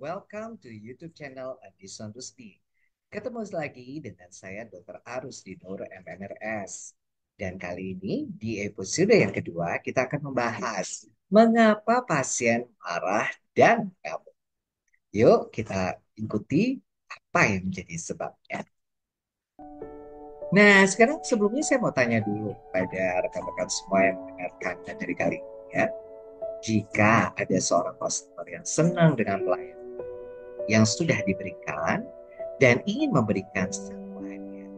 Welcome to YouTube channel Adison Rusdi. Ketemu lagi dengan saya Dr. Arus Dinur MNRS. Dan kali ini di episode yang kedua kita akan membahas mengapa pasien marah dan mengamuk. Yuk kita ikuti apa yang menjadi sebabnya. Nah, sekarang sebelumnya saya mau tanya dulu pada rekan-rekan semua yang mendengarkan dari kali ini ya. Jika ada seorang customer yang senang dengan pelayanan yang sudah diberikan dan ingin memberikan sebuah hadiah,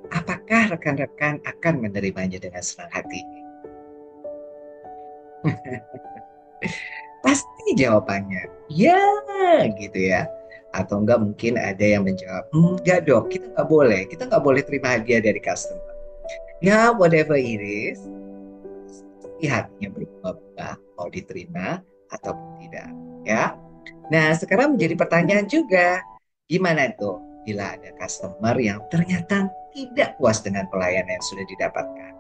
apakah rekan-rekan akan menerimanya dengan senang hati? Pasti jawabannya ya gitu ya. Atau enggak mungkin ada yang menjawab, enggak dok, kita nggak boleh terima hadiah dari customer. Ya, whatever it is, pasti hatinya berubah-ubah, mau diterima ataupun tidak. Ya, nah, sekarang menjadi pertanyaan juga, gimana tuh bila ada customer yang ternyata tidak puas dengan pelayanan yang sudah didapatkan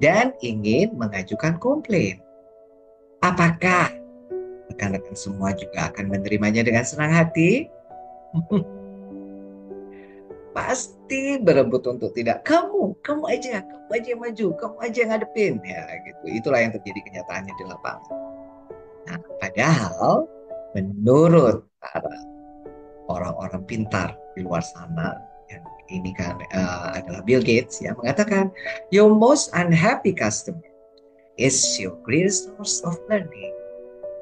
dan ingin mengajukan komplain? Apakah rekan-rekan semua juga akan menerimanya dengan senang hati? Pasti berebut untuk tidak. Kamu aja yang maju, kamu aja yang ngadepin. Ya, gitu. Itulah yang terjadi kenyataannya di lapangan. Nah, padahal menurut para orang-orang pintar di luar sana yang ini kan adalah Bill Gates yang mengatakan your most unhappy customer is your greatest source of learning.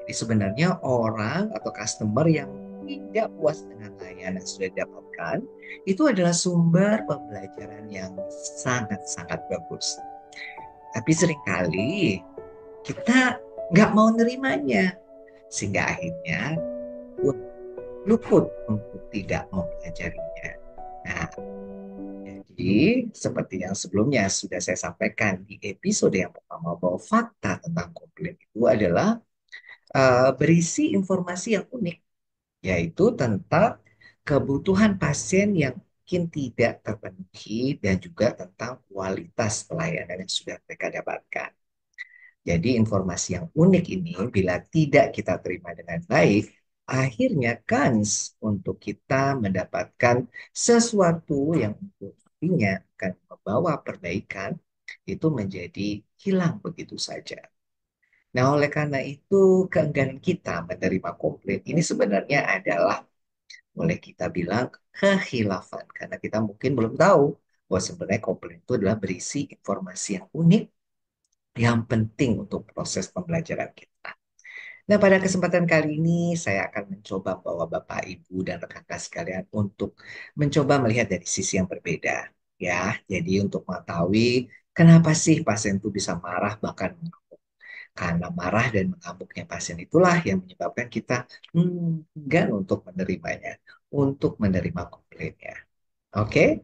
Jadi sebenarnya orang atau customer yang tidak puas dengan layanan yang sudah didapatkan itu adalah sumber pembelajaran yang sangat-sangat bagus. Tapi seringkali kita nggak mau nerimanya sehingga akhirnya pun luput untuk tidak mempelajarinya. Nah, jadi seperti yang sebelumnya sudah saya sampaikan di episode yang pertama bahwa fakta tentang komplain itu adalah berisi informasi yang unik, yaitu tentang kebutuhan pasien yang mungkin tidak terpenuhi dan juga tentang kualitas pelayanan yang sudah mereka dapatkan. Jadi informasi yang unik ini bila tidak kita terima dengan baik, akhirnya kans untuk kita mendapatkan sesuatu yang nantinya akan membawa perbaikan itu menjadi hilang begitu saja. Nah, oleh karena itu keengganan kita menerima komplain ini sebenarnya adalah boleh kita bilang kehilafan karena kita mungkin belum tahu bahwa sebenarnya komplain itu adalah berisi informasi yang unik yang penting untuk proses pembelajaran kita. Nah, pada kesempatan kali ini saya akan mencoba bawa Bapak, Ibu, dan rekan-rekan sekalian untuk mencoba melihat dari sisi yang berbeda. Ya, jadi untuk mengetahui kenapa sih pasien itu bisa marah bahkan mengamuk. Karena marah dan mengamuknya pasien itulah yang menyebabkan kita enggan untuk menerimanya, untuk menerima komplainnya. Oke?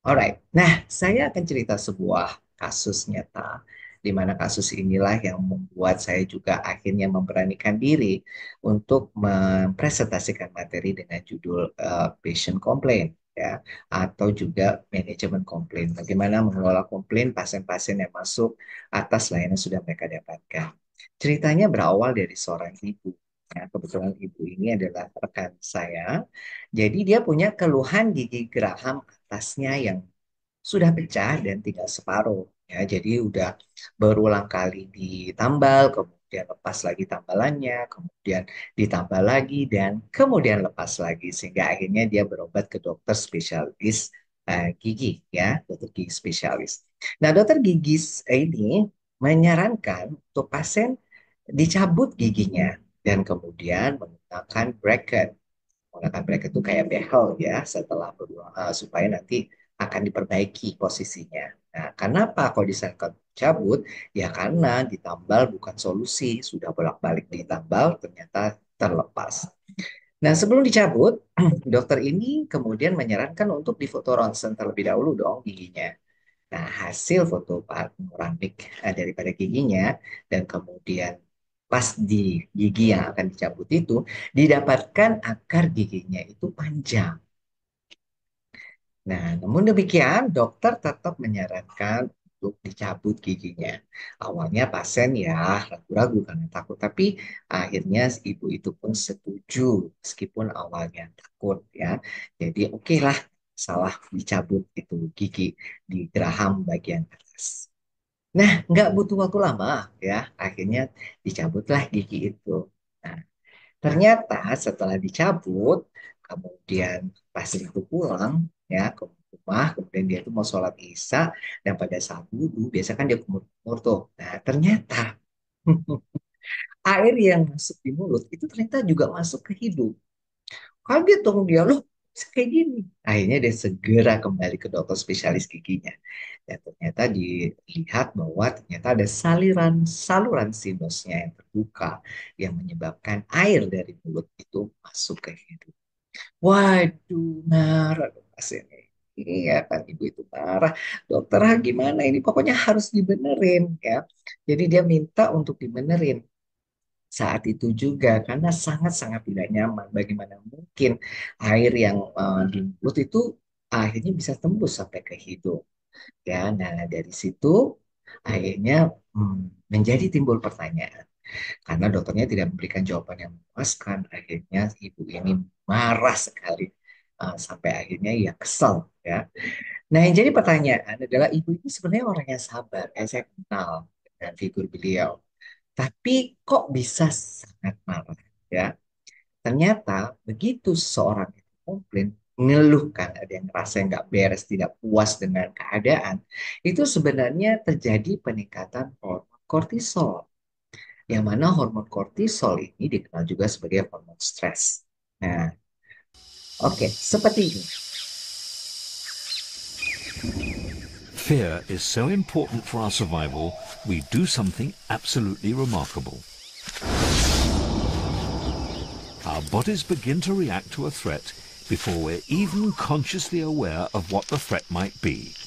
Alright, nah saya akan cerita sebuah kasus nyata, di mana kasus inilah yang membuat saya juga akhirnya memberanikan diri untuk mempresentasikan materi dengan judul patient complaint, ya, atau juga manajemen komplain. Bagaimana mengelola komplain pasien-pasien yang masuk atas layanan sudah mereka dapatkan. Ceritanya berawal dari seorang ibu. Ya, kebetulan ibu ini adalah rekan saya. Jadi dia punya keluhan gigi geraham atasnya yang sudah pecah dan tinggal separuh. Ya, jadi udah berulang kali ditambal, kemudian lepas lagi tambalannya, kemudian ditambal lagi dan kemudian lepas lagi sehingga akhirnya dia berobat ke dokter spesialis gigi ya, dokter gigi spesialis. Nah, dokter gigi ini menyarankan untuk pasien dicabut giginya dan kemudian menggunakan bracket. Menggunakan bracket itu kayak behel ya setelah supaya nanti akan diperbaiki posisinya. Nah, kenapa kalau disarankan cabut? Ya karena ditambal bukan solusi, sudah bolak-balik ditambal ternyata terlepas. Nah, sebelum dicabut, dokter ini kemudian menyarankan untuk difoto ronsen terlebih dahulu dong giginya. Nah, hasil foto panoramik daripada giginya dan kemudian pas di gigi yang akan dicabut itu didapatkan akar giginya itu panjang. Nah, namun demikian dokter tetap menyarankan untuk dicabut giginya. Awalnya pasien ya ragu-ragu karena takut, tapi akhirnya ibu itu pun setuju setuju meskipun awalnya takut ya. Jadi oke lah, salah dicabut itu gigi di geraham bagian atas. Nah, nggak butuh waktu lama ya, akhirnya dicabutlah gigi itu. Nah, ternyata setelah dicabut, kemudian pas itu pulang ya ke rumah, kemudian dia tuh mau sholat isya, dan pada saat wudhu, biasa kan dia kumur-kumur tuh. Nah, ternyata air yang masuk di mulut itu ternyata juga masuk ke hidung. Kaget dong dia, loh bisa kayak gini. Akhirnya dia segera kembali ke dokter spesialis giginya. Dan ternyata dilihat bahwa ternyata ada saluran sinusnya yang terbuka yang menyebabkan air dari mulut itu masuk ke hidung. Waduh, marah dong pasien ini. Iya kan ibu itu marah. Dokter gimana ini? Pokoknya harus dibenerin ya. Jadi dia minta untuk dibenerin saat itu juga karena sangat-sangat tidak nyaman. Bagaimana mungkin air yang di mulut itu akhirnya bisa tembus sampai ke hidung ya. Nah, dari situ akhirnya menjadi timbul pertanyaan karena dokternya tidak memberikan jawaban yang memuaskan. Akhirnya ibu ini marah sekali sampai akhirnya ya kesal ya. Nah, yang jadi pertanyaan adalah ibu ini sebenarnya orang yang sabar. Saya kenal dengan figur beliau. Tapi kok bisa sangat marah ya? Ternyata begitu seseorang itu komplain, mengeluhkan ada yang ngerasa nggak beres, tidak puas dengan keadaan, itu sebenarnya terjadi peningkatan hormon kortisol. Yang mana hormon kortisol ini dikenal juga sebagai hormon stres. Nah, oke, seperti ini. Fear is so important for our survival, we do something absolutely remarkable. Our bodies begin to react to a threat before we're even consciously aware of what the threat might be.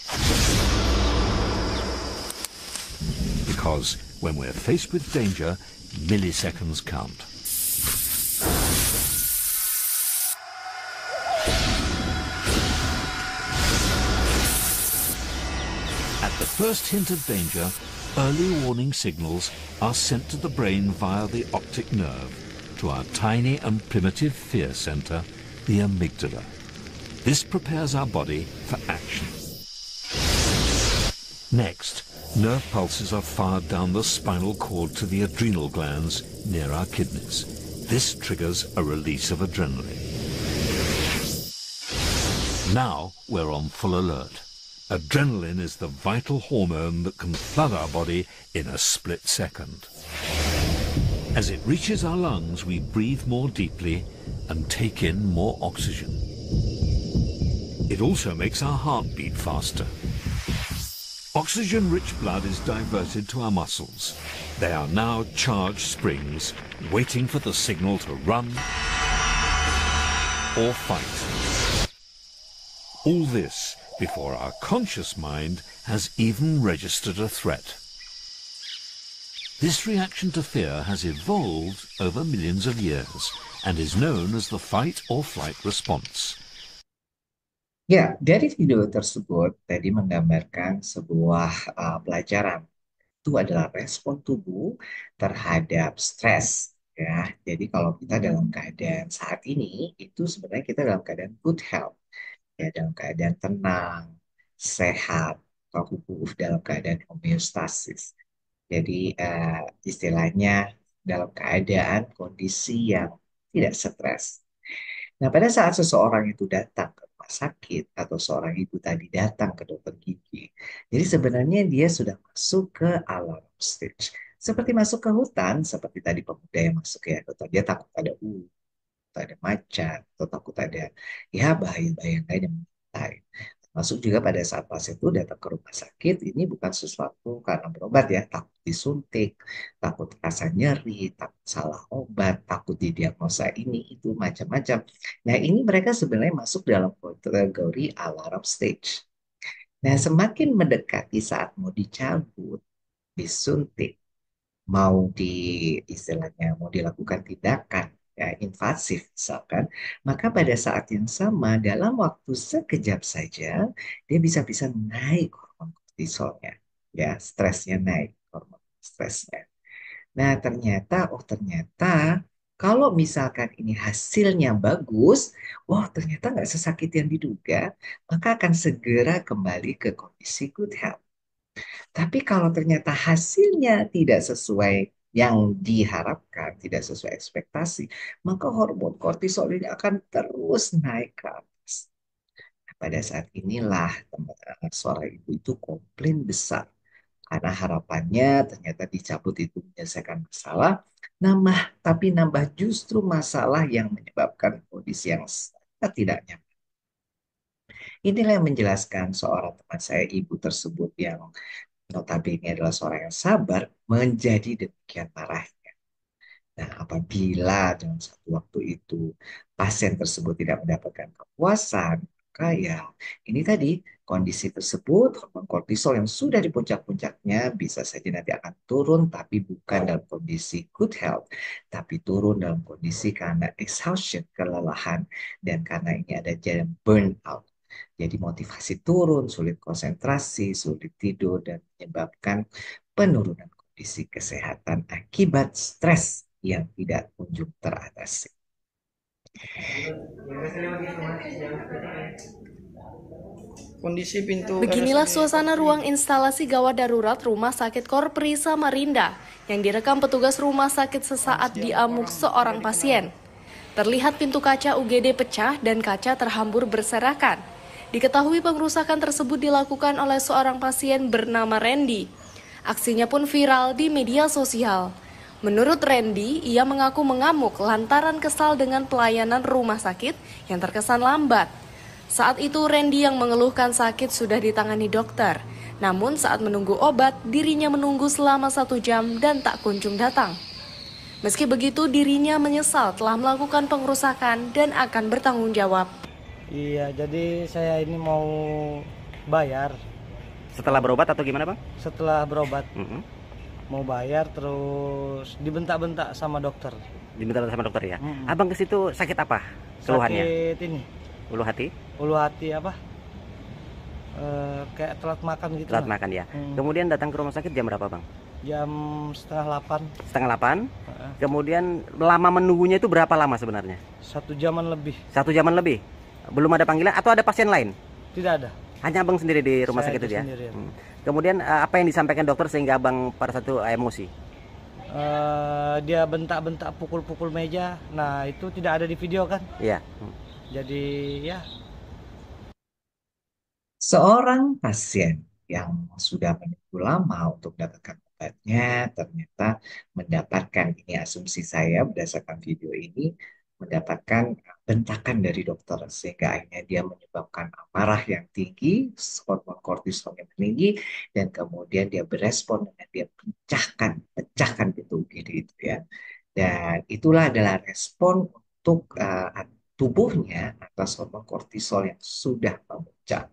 Because when we're faced with danger, milliseconds count. At the first hint of danger, early warning signals are sent to the brain via the optic nerve to our tiny and primitive fear center, the amygdala. This prepares our body for action. Next, nerve pulses are fired down the spinal cord to the adrenal glands near our kidneys. This triggers a release of adrenaline. Now we're on full alert. Adrenaline is the vital hormone that can flood our body in a split second. As it reaches our lungs, we breathe more deeply and take in more oxygen. It also makes our heart beat faster. Oxygen-rich blood is diverted to our muscles. They are now charged springs, waiting for the signal to run or fight. All this before our conscious mind has even registered a threat. This reaction to fear has evolved over millions of years and is known as the fight or flight response. Ya, dari video tersebut tadi menggambarkan sebuah pelajaran. Itu adalah respon tubuh terhadap stres. Ya, jadi kalau kita dalam keadaan saat ini, itu sebenarnya kita dalam keadaan good health. Ya, dalam keadaan tenang, sehat, atau tubuh dalam keadaan homeostasis. Jadi istilahnya dalam keadaan kondisi yang tidak stres. Nah, pada saat seseorang itu datang ke rumah sakit atau seorang ibu tadi datang ke dokter gigi, jadi sebenarnya dia sudah masuk ke alarm stage. Seperti masuk ke hutan, seperti tadi pemuda yang masuk ya, dokter dia takut ada ular, takut ada macan, atau takut ada ya bahaya-bahaya lain yang mengintai. Masuk juga pada saat pasien itu datang ke rumah sakit, ini bukan sesuatu karena berobat ya, takut disuntik, takut rasa nyeri, takut salah obat, takut didiagnosa ini, itu, macam-macam. Nah, ini mereka sebenarnya masuk dalam kategori alarm stage. Nah, semakin mendekati saat mau dicabut, disuntik, mau di istilahnya mau dilakukan tindakan ya, invasif misalkan, maka pada saat yang sama dalam waktu sekejap saja dia bisa-bisa naik hormon kortisolnya, ya stresnya naik hormon stresnya. Nah ternyata Kalau misalkan ini hasilnya bagus, wah ternyata nggak sesakit yang diduga, maka akan segera kembali ke kondisi good health. Tapi kalau ternyata hasilnya tidak sesuai yang diharapkan, tidak sesuai ekspektasi, maka hormon kortisol ini akan terus naik ke atas. Pada saat inilah seorang ibu itu komplain besar karena harapannya ternyata dicabut itu menyelesaikan masalah, nambah tapi nambah justru masalah yang menyebabkan kondisi yang sangat tidak nyaman. Inilah yang menjelaskan seorang teman saya, ibu tersebut yang notabene adalah seorang yang sabar, menjadi demikian marah. Nah, apabila dalam satu waktu itu pasien tersebut tidak mendapatkan kepuasan, maka ya ini tadi kondisi tersebut hormon kortisol yang sudah di puncak-puncaknya bisa saja nanti akan turun, tapi bukan dalam kondisi good health, tapi turun dalam kondisi karena exhaustion, kelelahan, dan karena ini ada jam burnout. Jadi motivasi turun, sulit konsentrasi, sulit tidur, dan menyebabkan penurunan kondisi kesehatan akibat stres yang tidak kunjung teratasi. Kondisi pintu Beginilah suasana ruang instalasi gawat darurat Rumah Sakit Korpri Samarinda yang direkam petugas rumah sakit sesaat di amuk seorang pasien. Terlihat pintu kaca UGD pecah dan kaca terhambur berserakan. Diketahui pengrusakan tersebut dilakukan oleh seorang pasien bernama Randy. Aksinya pun viral di media sosial. Menurut Randy, ia mengaku mengamuk lantaran kesal dengan pelayanan rumah sakit yang terkesan lambat. Saat itu Randy yang mengeluhkan sakit sudah ditangani dokter. Namun saat menunggu obat, dirinya menunggu selama 1 jam dan tak kunjung datang. Meski begitu, dirinya menyesal telah melakukan pengerusakan dan akan bertanggung jawab. Iya, jadi saya ini mau bayar Setelah berobat atau gimana, Bang? setelah berobat. Mm-mm. Mau bayar terus dibentak-bentak sama dokter. Diminta sama dokter ya. Mm-mm. Abang ke situ sakit apa? Keluhannya? Sakit ini, Ulu hati? ulu hati apa? Kayak telat makan gitu Telat lah. makan ya. Hmm. Kemudian datang ke rumah sakit jam berapa, Bang? Jam setengah 8, Setengah 8. Heeh. Kemudian lama menunggunya itu berapa lama sebenarnya? 1 jaman lebih. 1 jaman lebih. Belum ada panggilan atau ada pasien lain? Tidak ada. Hanya Abang sendiri di rumah Saya sakit itu ya? sendirian. Kemudian apa yang disampaikan dokter sehingga Abang pada satu emosi? Dia bentak-bentak, pukul-pukul meja. Nah, itu tidak ada di video kan? Iya. Jadi ya Seorang pasien yang sudah menunggu lama untuk mendapatkan obatnya, ternyata mendapatkan, ini asumsi saya berdasarkan video ini, mendapatkan bentakan dari dokter, sehingga akhirnya dia menyebabkan amarah yang tinggi, hormon kortisol yang tinggi, dan kemudian dia berespon dengan dia pecahkan pintu UGD itu ya. Dan itulah adalah respon untuk tubuhnya atas hormon kortisol yang sudah memuncak.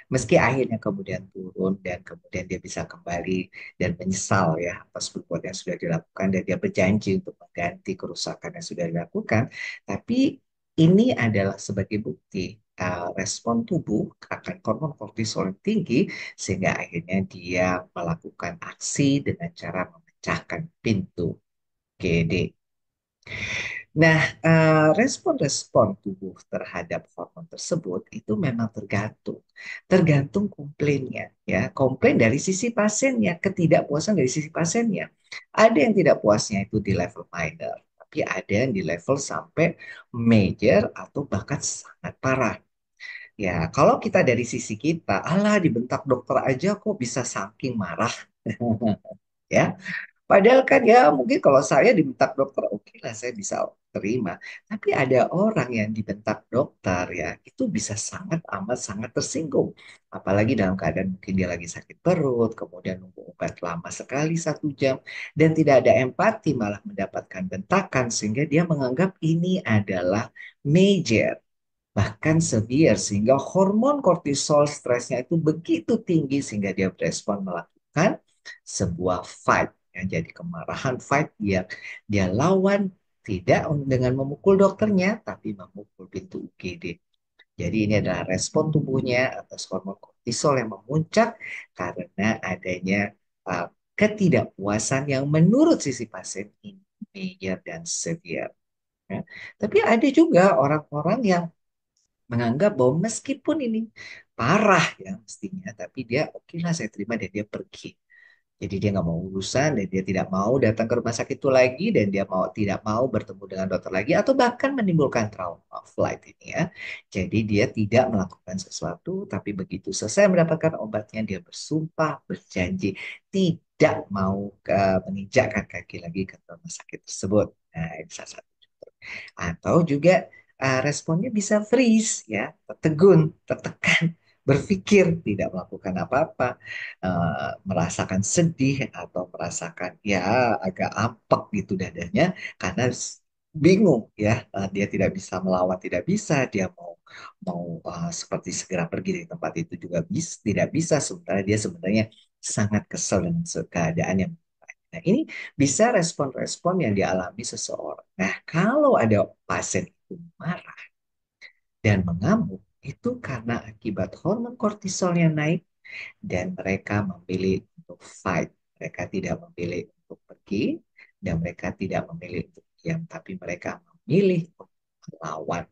Meski akhirnya kemudian turun dan kemudian dia bisa kembali dan menyesal ya atas perbuatan yang sudah dilakukan dan dia berjanji untuk mengganti kerusakan yang sudah dilakukan, tapi ini adalah sebagai bukti respon tubuh akan hormon kortisol yang tinggi sehingga akhirnya dia melakukan aksi dengan cara memecahkan pintu GD. Nah, respon-respon tubuh terhadap hormon tersebut itu memang tergantung komplainnya, ya. Komplain dari sisi pasiennya, ketidakpuasan dari sisi pasiennya. Ada yang tidak puasnya itu di level minor, tapi ada yang di level sampai major atau bahkan sangat parah. Ya, kalau kita dari sisi kita, alah dibentak dokter aja kok bisa saking marah, ya. Padahal kan ya mungkin kalau saya dibentak dokter oke lah saya bisa terima. Tapi ada orang yang dibentak dokter ya itu bisa sangat amat sangat tersinggung. Apalagi dalam keadaan mungkin dia lagi sakit perut, kemudian nunggu obat lama sekali 1 jam dan tidak ada empati malah mendapatkan bentakan sehingga dia menganggap ini adalah major bahkan severe sehingga hormon kortisol stresnya itu begitu tinggi sehingga dia berespon melakukan sebuah fight yang jadi kemarahan fight dia lawan tidak dengan memukul dokternya tapi memukul pintu UGD. Jadi ini adalah respon tubuhnya atas hormon kortisol yang memuncak karena adanya ketidakpuasan yang menurut sisi pasien ini major dan severe. ya. Tapi ada juga orang-orang yang menganggap bahwa meskipun ini parah ya mestinya, tapi dia oke lah saya terima dan dia pergi. Jadi dia nggak mau urusan dan dia tidak mau datang ke rumah sakit itu lagi dan dia tidak mau bertemu dengan dokter lagi atau bahkan menimbulkan trauma flight ini ya. Jadi dia tidak melakukan sesuatu tapi begitu selesai mendapatkan obatnya dia bersumpah berjanji tidak mau menginjakkan kaki lagi ke rumah sakit tersebut. Nah, ini salah satu. Atau juga responnya bisa freeze ya, tertegun, tertekan, berpikir tidak melakukan apa-apa, merasakan sedih atau merasakan ya agak apek gitu dadanya karena bingung ya, dia tidak bisa melawan, tidak bisa, dia mau mau seperti segera pergi dari tempat itu juga tidak bisa, sementara dia sebenarnya sangat kesal dengan keadaan yang. Nah, ini bisa respon-respon yang dialami seseorang. Nah, kalau ada pasien itu marah dan mengamuk, itu karena akibat hormon kortisol yang naik dan mereka memilih untuk fight. Mereka tidak memilih untuk pergi dan mereka tidak memilih untuk diam, tapi mereka memilih untuk melawan.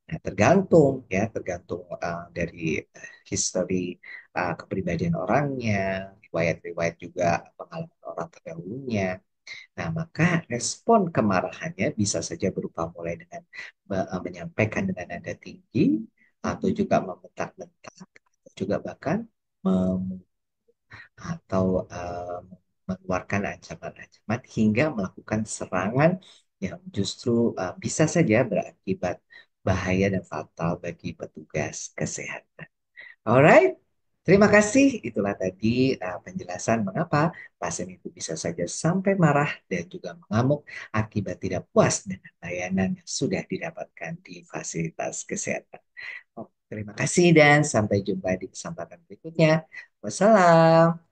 Nah, tergantung ya, tergantung dari history kepribadian orangnya, riwayat-riwayat juga pengalaman orang terdahulunya. Nah, maka respon kemarahannya bisa saja berupa mulai dengan menyampaikan dengan nada tinggi, atau juga membentak-bentak, atau juga bahkan mem- atau mengeluarkan ancaman-ancaman hingga melakukan serangan yang justru bisa saja berakibat bahaya dan fatal bagi petugas kesehatan. Alright, terima kasih. Itulah tadi penjelasan mengapa pasien itu bisa saja sampai marah dan juga mengamuk akibat tidak puas dengan layanan yang sudah didapatkan di fasilitas kesehatan. Oh, terima kasih dan sampai jumpa di kesempatan berikutnya. Wassalam.